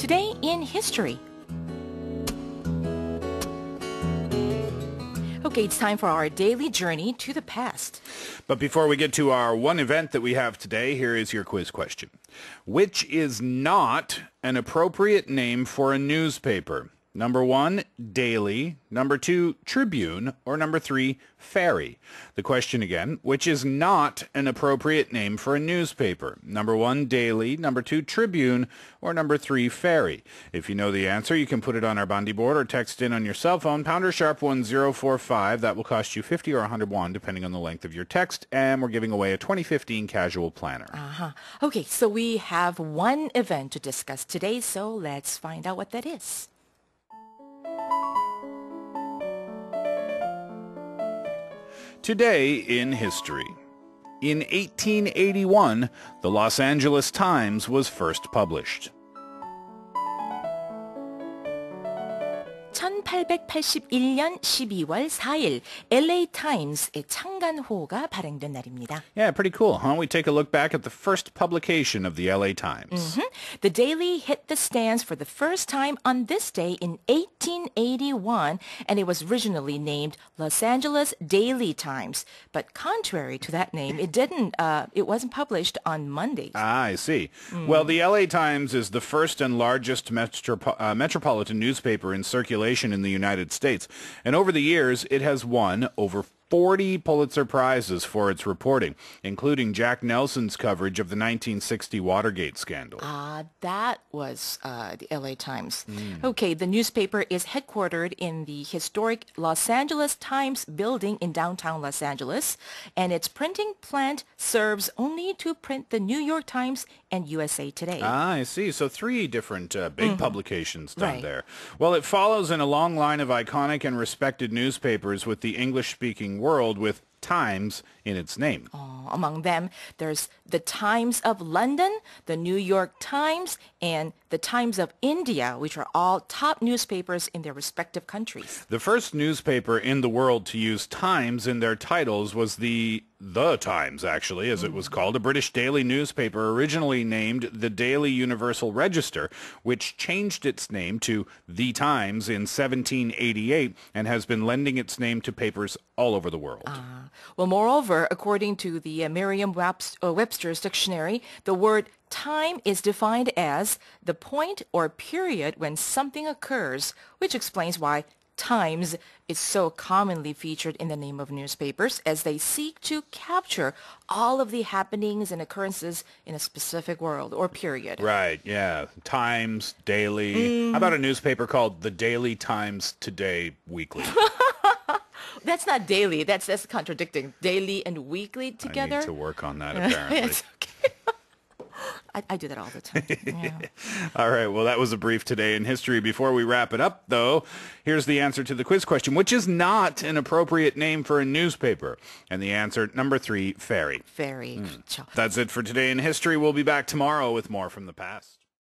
Today in history. Okay, it's time for our daily journey to the past. But before we get to our one event that we have today, here is your quiz question. Which is not an appropriate name for a newspaper? Number 1, Daily. Number 2, Tribune. Or number 3, Ferry. The question again, which is not an appropriate name for a newspaper? Number 1, Daily. Number 2, Tribune. Or number 3, Ferry. If you know the answer, you can put it on our Bandi board or text in on your cell phone, pounder sharp 1045. That will cost you 50 or 101, depending on the length of your text. And we're giving away a 2015 casual planner. Okay, so we have one event to discuss today, so let's find out what that is. Today in history. In 1881, the Los Angeles Times was first published. 1881년 12월 4일 LA타임즈의 창간호가 발행된 날입니다. Yeah, pretty cool, huh? We take a look back at the first publication of the LA Times. The daily hit the stands for the first time on this day in 1881, and it was originally named Los Angeles Daily Times. But contrary to that name, it wasn't published on Mondays. I see. Well, the LA Times is the first and largest metropolitan newspaper in circulation in the United States. And over the years, it has won over 40 Pulitzer Prizes for its reporting, including Jack Nelson's coverage of the 1960 Watergate scandal. That was the LA Times. Okay, the newspaper is headquartered in the historic Los Angeles Times building in downtown Los Angeles, and its printing plant serves only to print the New York Times and USA Today. I see. So 3 different big publications done there. Well, it follows in a long line of iconic and respected newspapers with the English-speaking world with Times in its name. Among them, there's the Times of London, the New York Times, and the Times of India, which are all top newspapers in their respective countries. The first newspaper in the world to use Times in their titles was the Times, actually, as it was called, a British daily newspaper originally named the Daily Universal Register, which changed its name to The Times in 1788 and has been lending its name to papers all over the world. Well, moreover, according to the Merriam-Webster's dictionary, the word time is defined as the point or period when something occurs, which explains why Times is so commonly featured in the name of newspapers, as they seek to capture all of the happenings and occurrences in a specific world or period. Right, yeah. Times, Daily. How about a newspaper called the Daily Times Today Weekly? That's not daily. That's contradicting. Daily and weekly together. I need to work on that, apparently. It's okay. I do that all the time. Yeah. All right, well, that was a brief Today in History. Before we wrap it up, though, here's the answer to the quiz question, which is not an appropriate name for a newspaper. And the answer, number 3, Ferry. Ferry. That's it for Today in History. We'll be back tomorrow with more from the past.